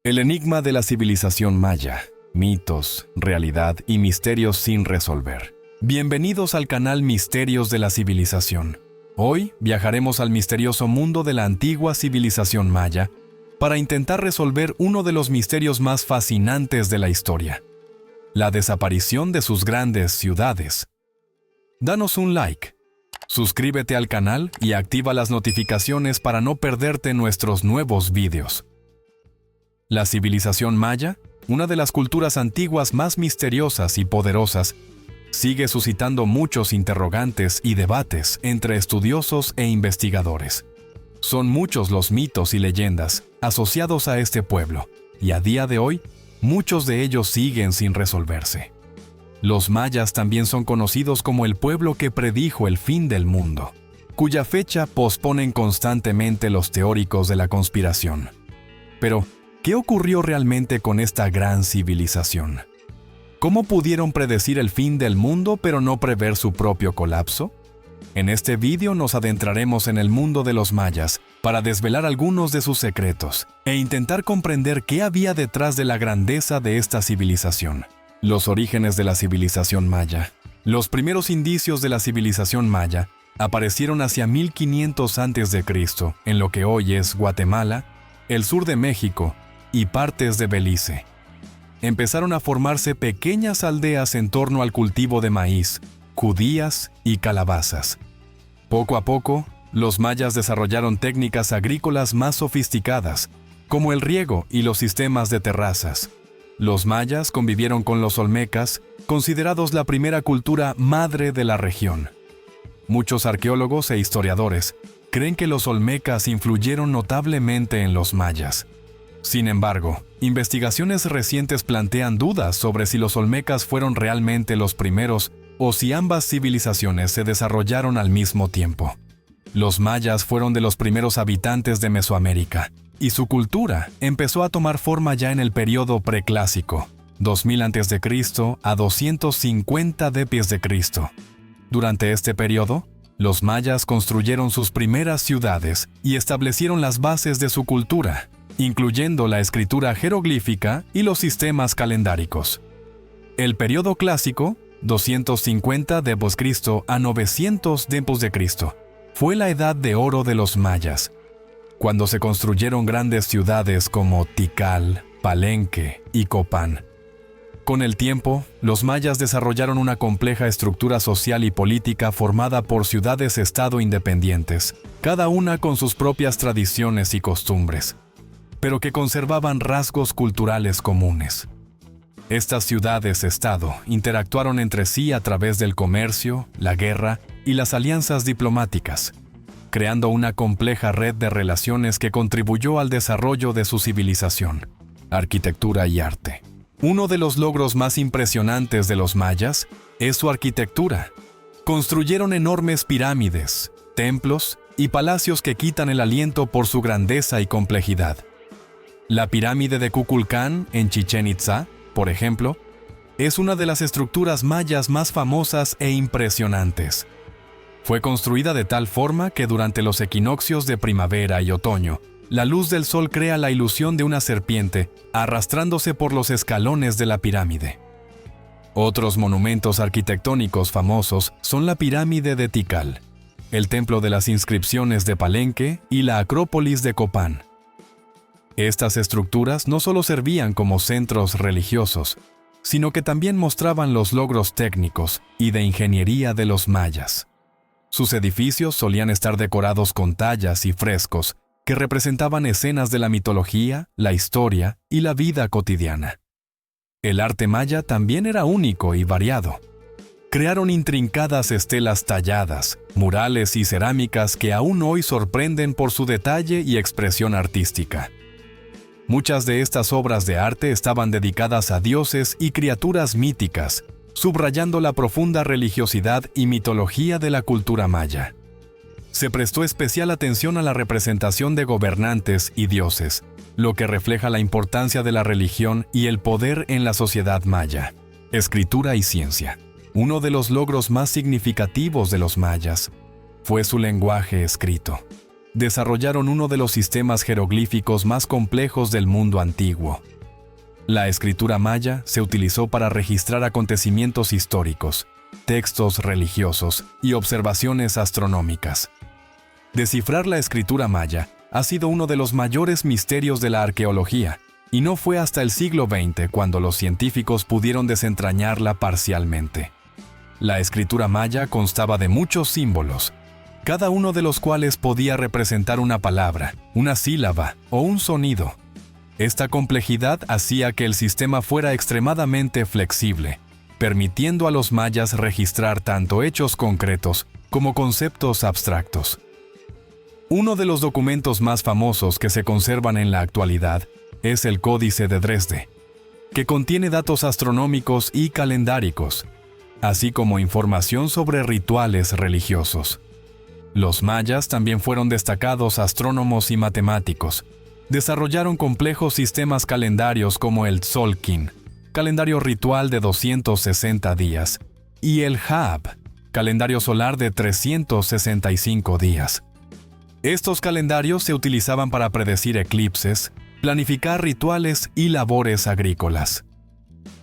El enigma de la civilización maya, mitos, realidad y misterios sin resolver. Bienvenidos al canal Misterios de la Civilización. Hoy viajaremos al misterioso mundo de la antigua civilización maya para intentar resolver uno de los misterios más fascinantes de la historia: la desaparición de sus grandes ciudades. Danos un like, suscríbete al canal y activa las notificaciones para no perderte nuestros nuevos vídeos. La civilización maya, una de las culturas antiguas más misteriosas y poderosas, sigue suscitando muchos interrogantes y debates entre estudiosos e investigadores. Son muchos los mitos y leyendas asociados a este pueblo, y a día de hoy, muchos de ellos siguen sin resolverse. Los mayas también son conocidos como el pueblo que predijo el fin del mundo, cuya fecha posponen constantemente los teóricos de la conspiración. Pero, ¿qué ocurrió realmente con esta gran civilización? ¿Cómo pudieron predecir el fin del mundo pero no prever su propio colapso? En este vídeo nos adentraremos en el mundo de los mayas para desvelar algunos de sus secretos e intentar comprender qué había detrás de la grandeza de esta civilización. Los orígenes de la civilización maya. Los primeros indicios de la civilización maya aparecieron hacia 1500 a.C. en lo que hoy es Guatemala, el sur de México y partes de Belice. Empezaron a formarse pequeñas aldeas en torno al cultivo de maíz, judías y calabazas. Poco a poco, los mayas desarrollaron técnicas agrícolas más sofisticadas, como el riego y los sistemas de terrazas. Los mayas convivieron con los olmecas, considerados la primera cultura madre de la región. Muchos arqueólogos e historiadores creen que los olmecas influyeron notablemente en los mayas. Sin embargo, investigaciones recientes plantean dudas sobre si los olmecas fueron realmente los primeros o si ambas civilizaciones se desarrollaron al mismo tiempo. Los mayas fueron de los primeros habitantes de Mesoamérica, y su cultura empezó a tomar forma ya en el período preclásico, 2000 a.C. a 250 d.C. Durante este periodo, los mayas construyeron sus primeras ciudades y establecieron las bases de su cultura, incluyendo la escritura jeroglífica y los sistemas calendáricos. El período clásico, 250 d.C. a 900 d.C., fue la edad de oro de los mayas, cuando se construyeron grandes ciudades como Tikal, Palenque y Copán. Con el tiempo, los mayas desarrollaron una compleja estructura social y política formada por ciudades-estado independientes, cada una con sus propias tradiciones y costumbres, pero que conservaban rasgos culturales comunes. Estas ciudades-estado interactuaron entre sí a través del comercio, la guerra y las alianzas diplomáticas, creando una compleja red de relaciones que contribuyó al desarrollo de su civilización, arquitectura y arte. Uno de los logros más impresionantes de los mayas es su arquitectura. Construyeron enormes pirámides, templos y palacios que quitan el aliento por su grandeza y complejidad. La pirámide de Kukulcán en Chichén Itzá, por ejemplo, es una de las estructuras mayas más famosas e impresionantes. Fue construida de tal forma que durante los equinoccios de primavera y otoño, la luz del sol crea la ilusión de una serpiente arrastrándose por los escalones de la pirámide. Otros monumentos arquitectónicos famosos son la pirámide de Tikal, el templo de las inscripciones de Palenque y la acrópolis de Copán. Estas estructuras no solo servían como centros religiosos, sino que también mostraban los logros técnicos y de ingeniería de los mayas. Sus edificios solían estar decorados con tallas y frescos que representaban escenas de la mitología, la historia y la vida cotidiana. El arte maya también era único y variado. Crearon intrincadas estelas talladas, murales y cerámicas que aún hoy sorprenden por su detalle y expresión artística. Muchas de estas obras de arte estaban dedicadas a dioses y criaturas míticas, subrayando la profunda religiosidad y mitología de la cultura maya. Se prestó especial atención a la representación de gobernantes y dioses, lo que refleja la importancia de la religión y el poder en la sociedad maya. Escritura y ciencia. Uno de los logros más significativos de los mayas fue su lenguaje escrito. desarrollaron uno de los sistemas jeroglíficos más complejos del mundo antiguo. La escritura maya se utilizó para registrar acontecimientos históricos, textos religiosos y observaciones astronómicas. Descifrar la escritura maya ha sido uno de los mayores misterios de la arqueología, y no fue hasta el siglo XX cuando los científicos pudieron desentrañarla parcialmente. La escritura maya constaba de muchos símbolos, cada uno de los cuales podía representar una palabra, una sílaba o un sonido. Esta complejidad hacía que el sistema fuera extremadamente flexible, permitiendo a los mayas registrar tanto hechos concretos como conceptos abstractos. Uno de los documentos más famosos que se conservan en la actualidad es el Códice de Dresde, que contiene datos astronómicos y calendáricos, así como información sobre rituales religiosos. Los mayas también fueron destacados astrónomos y matemáticos. Desarrollaron complejos sistemas calendarios como el Tzolk'in, calendario ritual de 260 días, y el Haab, calendario solar de 365 días. Estos calendarios se utilizaban para predecir eclipses, planificar rituales y labores agrícolas.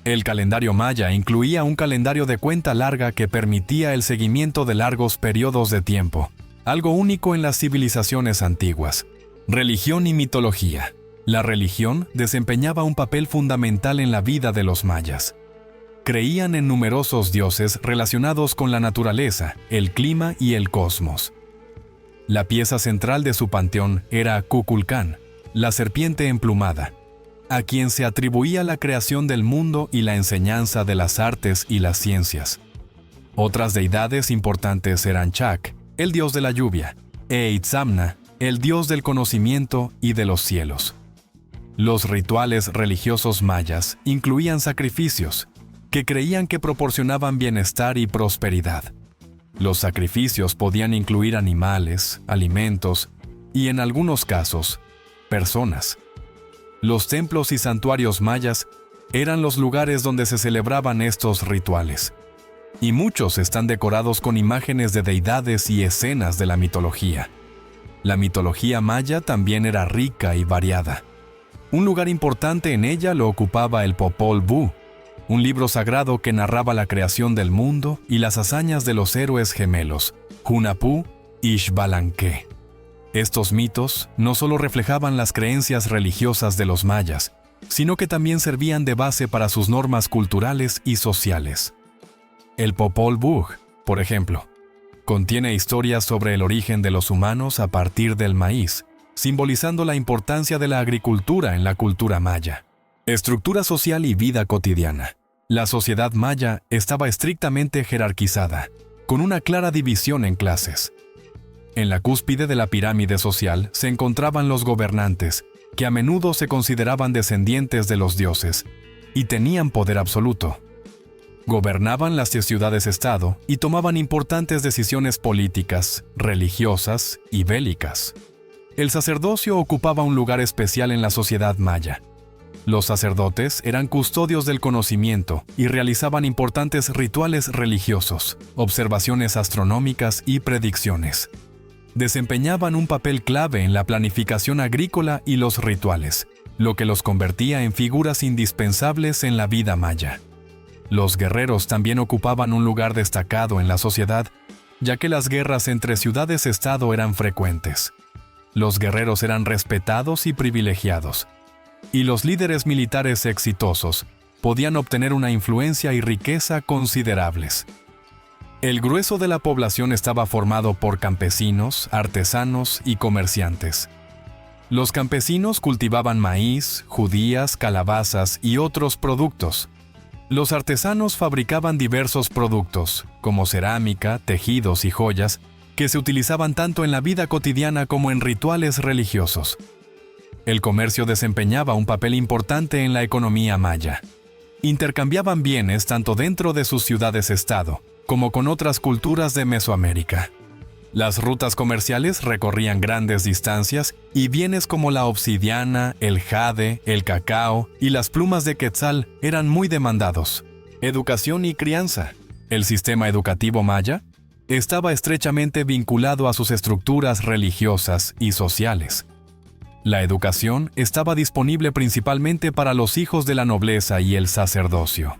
El calendario maya incluía un calendario de cuenta larga que permitía el seguimiento de largos periodos de tiempo, algo único en las civilizaciones antiguas. Religión y mitología. La religión desempeñaba un papel fundamental en la vida de los mayas. Creían en numerosos dioses relacionados con la naturaleza, el clima y el cosmos. La pieza central de su panteón era Kukulcán, la serpiente emplumada, a quien se atribuía la creación del mundo y la enseñanza de las artes y las ciencias. Otras deidades importantes eran Chak, el dios de la lluvia, e Itzamna, el dios del conocimiento y de los cielos. Los rituales religiosos mayas incluían sacrificios, que creían que proporcionaban bienestar y prosperidad. Los sacrificios podían incluir animales, alimentos y, en algunos casos, personas. Los templos y santuarios mayas eran los lugares donde se celebraban estos rituales, y muchos están decorados con imágenes de deidades y escenas de la mitología. La mitología maya también era rica y variada. Un lugar importante en ella lo ocupaba el Popol Vuh, un libro sagrado que narraba la creación del mundo y las hazañas de los héroes gemelos, Hunahpu y Xbalanque. Estos mitos no solo reflejaban las creencias religiosas de los mayas, sino que también servían de base para sus normas culturales y sociales. El Popol Vuh, por ejemplo, contiene historias sobre el origen de los humanos a partir del maíz, simbolizando la importancia de la agricultura en la cultura maya. Estructura social y vida cotidiana. La sociedad maya estaba estrictamente jerarquizada, con una clara división en clases. En la cúspide de la pirámide social se encontraban los gobernantes, que a menudo se consideraban descendientes de los dioses, y tenían poder absoluto. Gobernaban las ciudades-estado y tomaban importantes decisiones políticas, religiosas y bélicas. El sacerdocio ocupaba un lugar especial en la sociedad maya. Los sacerdotes eran custodios del conocimiento y realizaban importantes rituales religiosos, observaciones astronómicas y predicciones. Desempeñaban un papel clave en la planificación agrícola y los rituales, lo que los convertía en figuras indispensables en la vida maya. Los guerreros también ocupaban un lugar destacado en la sociedad, ya que las guerras entre ciudades-estado eran frecuentes. Los guerreros eran respetados y privilegiados, y los líderes militares exitosos podían obtener una influencia y riqueza considerables. El grueso de la población estaba formado por campesinos, artesanos y comerciantes. Los campesinos cultivaban maíz, judías, calabazas y otros productos. Los artesanos fabricaban diversos productos, como cerámica, tejidos y joyas, que se utilizaban tanto en la vida cotidiana como en rituales religiosos. El comercio desempeñaba un papel importante en la economía maya. Intercambiaban bienes tanto dentro de sus ciudades-estado, como con otras culturas de Mesoamérica. Las rutas comerciales recorrían grandes distancias y bienes como la obsidiana, el jade, el cacao y las plumas de quetzal eran muy demandados. Educación y crianza. El sistema educativo maya estaba estrechamente vinculado a sus estructuras religiosas y sociales. La educación estaba disponible principalmente para los hijos de la nobleza y el sacerdocio.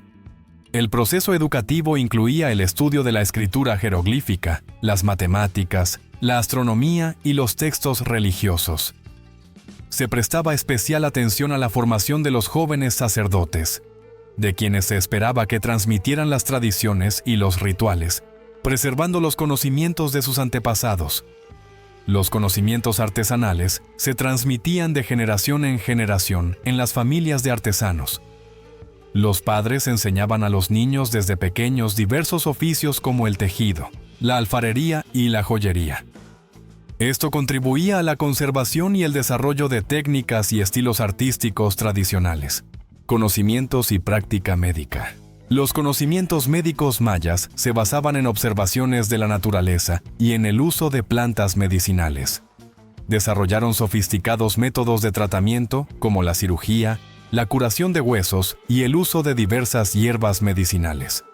El proceso educativo incluía el estudio de la escritura jeroglífica, las matemáticas, la astronomía y los textos religiosos. Se prestaba especial atención a la formación de los jóvenes sacerdotes, de quienes se esperaba que transmitieran las tradiciones y los rituales, preservando los conocimientos de sus antepasados. Los conocimientos artesanales se transmitían de generación en generación en las familias de artesanos. Los padres enseñaban a los niños desde pequeños diversos oficios como el tejido, la alfarería y la joyería. Esto contribuía a la conservación y el desarrollo de técnicas y estilos artísticos tradicionales, conocimientos y práctica médica. Los conocimientos médicos mayas se basaban en observaciones de la naturaleza y en el uso de plantas medicinales. Desarrollaron sofisticados métodos de tratamiento como la cirugía, la curación de huesos y el uso de diversas hierbas medicinales.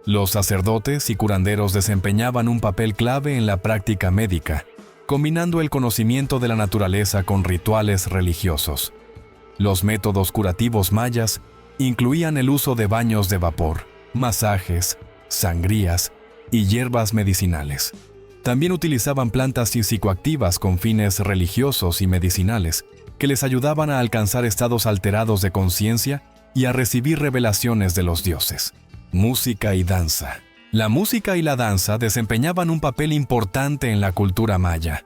Los sacerdotes y curanderos desempeñaban un papel clave en la práctica médica, combinando el conocimiento de la naturaleza con rituales religiosos. Los métodos curativos mayas incluían el uso de baños de vapor, masajes, sangrías y hierbas medicinales. También utilizaban plantas psicoactivas con fines religiosos y medicinales, que les ayudaban a alcanzar estados alterados de conciencia y a recibir revelaciones de los dioses. Música y danza. La música y la danza desempeñaban un papel importante en la cultura maya.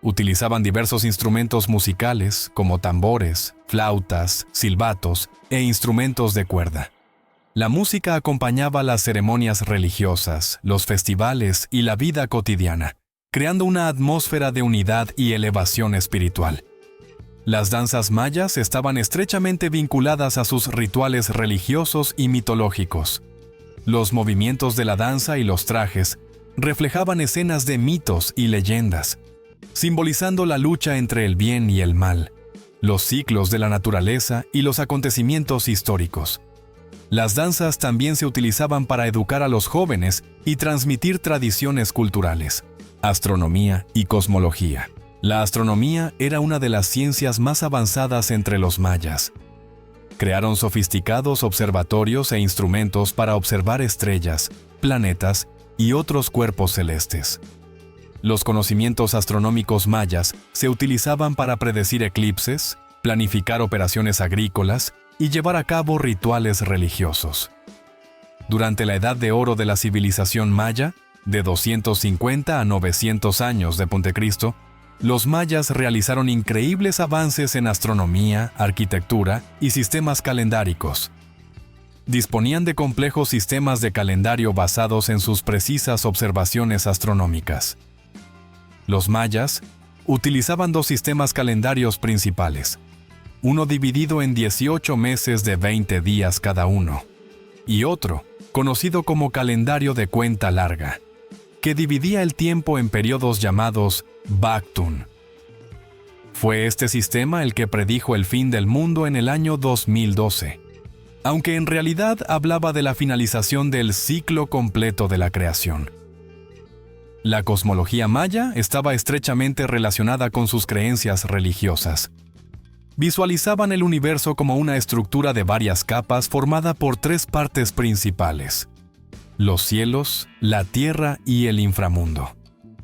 Utilizaban diversos instrumentos musicales como tambores, flautas, silbatos e instrumentos de cuerda. La música acompañaba las ceremonias religiosas, los festivales y la vida cotidiana, creando una atmósfera de unidad y elevación espiritual. Las danzas mayas estaban estrechamente vinculadas a sus rituales religiosos y mitológicos. Los movimientos de la danza y los trajes reflejaban escenas de mitos y leyendas, simbolizando la lucha entre el bien y el mal, los ciclos de la naturaleza y los acontecimientos históricos. Las danzas también se utilizaban para educar a los jóvenes y transmitir tradiciones culturales, astronomía y cosmología. La astronomía era una de las ciencias más avanzadas entre los mayas. Crearon sofisticados observatorios e instrumentos para observar estrellas, planetas y otros cuerpos celestes. Los conocimientos astronómicos mayas se utilizaban para predecir eclipses, planificar operaciones agrícolas y llevar a cabo rituales religiosos. Durante la Edad de Oro de la civilización maya, de 250 a 900 años de Pontecristo, los mayas realizaron increíbles avances en astronomía, arquitectura y sistemas calendáricos. Disponían de complejos sistemas de calendario basados en sus precisas observaciones astronómicas. Los mayas utilizaban dos sistemas calendarios principales, uno dividido en 18 meses de 20 días cada uno, y otro, conocido como calendario de cuenta larga, que dividía el tiempo en periodos llamados Baktun. Fue este sistema el que predijo el fin del mundo en el año 2012, aunque en realidad hablaba de la finalización del ciclo completo de la creación. La cosmología maya estaba estrechamente relacionada con sus creencias religiosas. Visualizaban el universo como una estructura de varias capas formada por tres partes principales: los cielos, la tierra y el inframundo.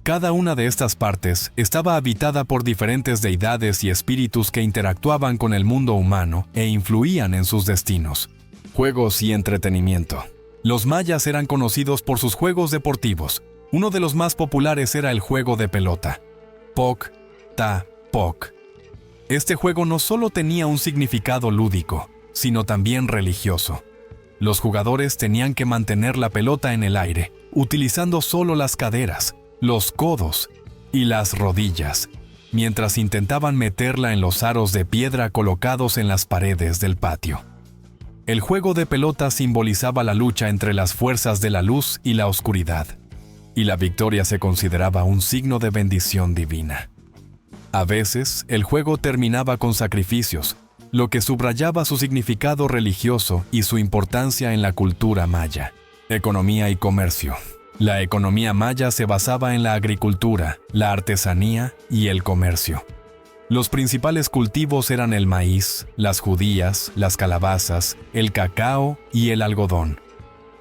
Cada una de estas partes estaba habitada por diferentes deidades y espíritus que interactuaban con el mundo humano e influían en sus destinos. Juegos y entretenimiento. Los mayas eran conocidos por sus juegos deportivos. Uno de los más populares era el juego de pelota, Poc, Ta, Poc. Este juego no solo tenía un significado lúdico, sino también religioso. Los jugadores tenían que mantener la pelota en el aire, utilizando solo las caderas, los codos y las rodillas, mientras intentaban meterla en los aros de piedra colocados en las paredes del patio. El juego de pelota simbolizaba la lucha entre las fuerzas de la luz y la oscuridad, y la victoria se consideraba un signo de bendición divina. A veces, el juego terminaba con sacrificios, lo que subrayaba su significado religioso y su importancia en la cultura maya. Economía y comercio. La economía maya se basaba en la agricultura, la artesanía y el comercio. Los principales cultivos eran el maíz, las judías, las calabazas, el cacao y el algodón.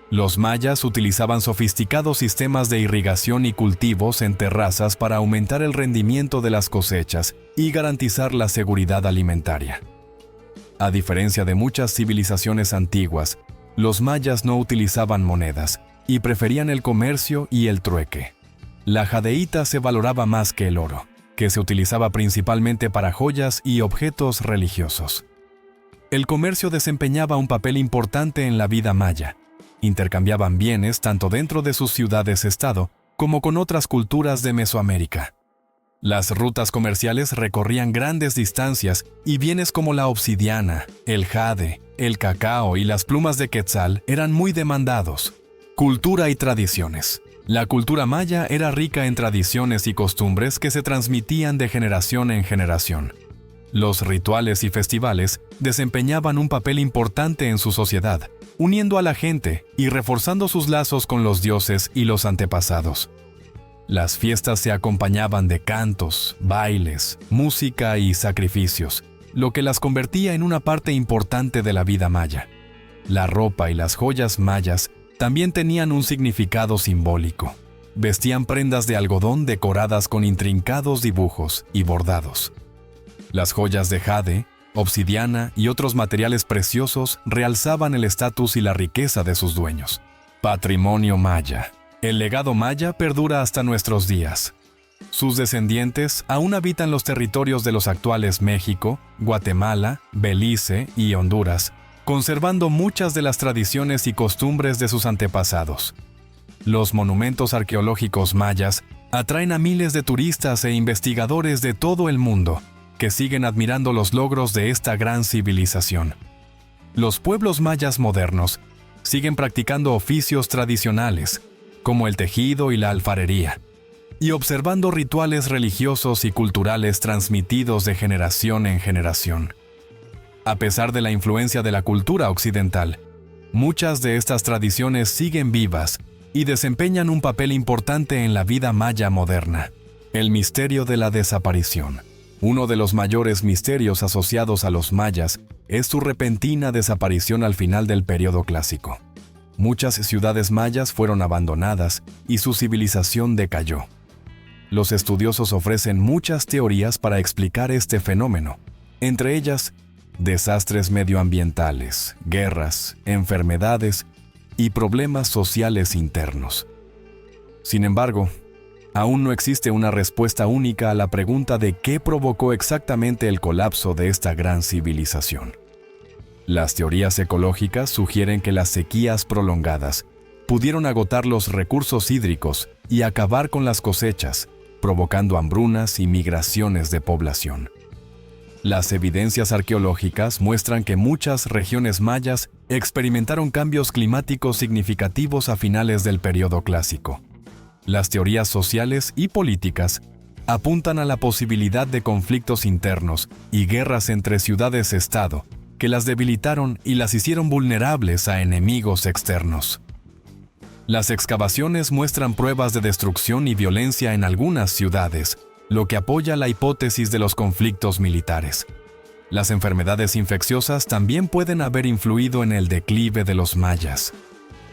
Los mayas utilizaban sofisticados sistemas de irrigación y cultivos en terrazas para aumentar el rendimiento de las cosechas y garantizar la seguridad alimentaria. A diferencia de muchas civilizaciones antiguas, los mayas no utilizaban monedas y preferían el comercio y el trueque. La jadeíta se valoraba más que el oro, que se utilizaba principalmente para joyas y objetos religiosos. El comercio desempeñaba un papel importante en la vida maya. Intercambiaban bienes tanto dentro de sus ciudades-estado como con otras culturas de Mesoamérica. Las rutas comerciales recorrían grandes distancias y bienes como la obsidiana, el jade, el cacao y las plumas de quetzal eran muy demandados. Cultura y tradiciones. La cultura maya era rica en tradiciones y costumbres que se transmitían de generación en generación. Los rituales y festivales desempeñaban un papel importante en su sociedad, uniendo a la gente y reforzando sus lazos con los dioses y los antepasados. Las fiestas se acompañaban de cantos, bailes, música y sacrificios, lo que las convertía en una parte importante de la vida maya. La ropa y las joyas mayas también tenían un significado simbólico. Vestían prendas de algodón decoradas con intrincados dibujos y bordados. Las joyas de jade, obsidiana y otros materiales preciosos realzaban el estatus y la riqueza de sus dueños. Patrimonio maya. El legado maya perdura hasta nuestros días. Sus descendientes aún habitan los territorios de los actuales México, Guatemala, Belice y Honduras, conservando muchas de las tradiciones y costumbres de sus antepasados. Los monumentos arqueológicos mayas atraen a miles de turistas e investigadores de todo el mundo, que siguen admirando los logros de esta gran civilización. Los pueblos mayas modernos siguen practicando oficios tradicionales, como el tejido y la alfarería, y observando rituales religiosos y culturales transmitidos de generación en generación. A pesar de la influencia de la cultura occidental, muchas de estas tradiciones siguen vivas y desempeñan un papel importante en la vida maya moderna. El misterio de la desaparición. Uno de los mayores misterios asociados a los mayas es su repentina desaparición al final del período clásico. Muchas ciudades mayas fueron abandonadas y su civilización decayó. Los estudiosos ofrecen muchas teorías para explicar este fenómeno, entre ellas desastres medioambientales, guerras, enfermedades y problemas sociales internos. Sin embargo, aún no existe una respuesta única a la pregunta de qué provocó exactamente el colapso de esta gran civilización. Las teorías ecológicas sugieren que las sequías prolongadas pudieron agotar los recursos hídricos y acabar con las cosechas, provocando hambrunas y migraciones de población. Las evidencias arqueológicas muestran que muchas regiones mayas experimentaron cambios climáticos significativos a finales del período clásico. Las teorías sociales y políticas apuntan a la posibilidad de conflictos internos y guerras entre ciudades-estado que las debilitaron y las hicieron vulnerables a enemigos externos. Las excavaciones muestran pruebas de destrucción y violencia en algunas ciudades, lo que apoya la hipótesis de los conflictos militares. Las enfermedades infecciosas también pueden haber influido en el declive de los mayas.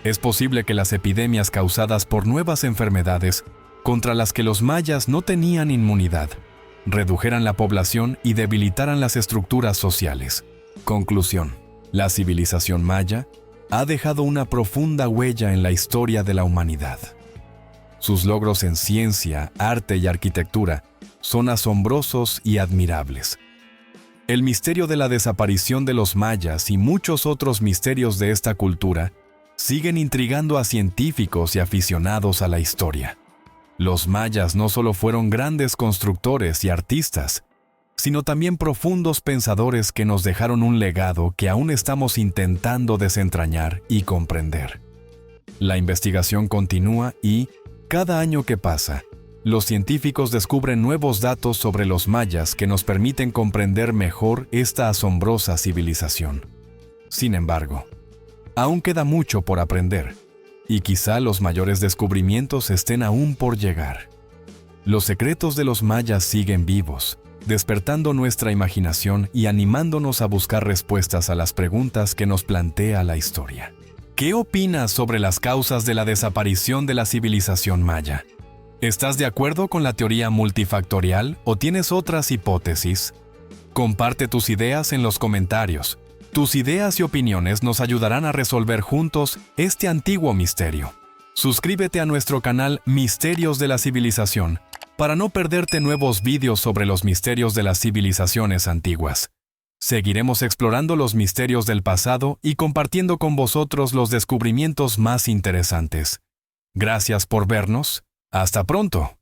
Es posible que las epidemias causadas por nuevas enfermedades, contra las que los mayas no tenían inmunidad, redujeran la población y debilitaran las estructuras sociales. Conclusión: la civilización maya ha dejado una profunda huella en la historia de la humanidad. Sus logros en ciencia, arte y arquitectura son asombrosos y admirables. El misterio de la desaparición de los mayas y muchos otros misterios de esta cultura siguen intrigando a científicos y aficionados a la historia. Los mayas no solo fueron grandes constructores y artistas, sino también profundos pensadores que nos dejaron un legado que aún estamos intentando desentrañar y comprender. La investigación continúa y, cada año que pasa, los científicos descubren nuevos datos sobre los mayas que nos permiten comprender mejor esta asombrosa civilización. Sin embargo, aún queda mucho por aprender. y quizá los mayores descubrimientos estén aún por llegar. Los secretos de los mayas siguen vivos, despertando nuestra imaginación y animándonos a buscar respuestas a las preguntas que nos plantea la historia. ¿Qué opinas sobre las causas de la desaparición de la civilización maya? ¿Estás de acuerdo con la teoría multifactorial o tienes otras hipótesis? Comparte tus ideas en los comentarios. Tus ideas y opiniones nos ayudarán a resolver juntos este antiguo misterio. Suscríbete a nuestro canal Misterios de la Civilización para no perderte nuevos vídeos sobre los misterios de las civilizaciones antiguas. Seguiremos explorando los misterios del pasado y compartiendo con vosotros los descubrimientos más interesantes. Gracias por vernos. Hasta pronto.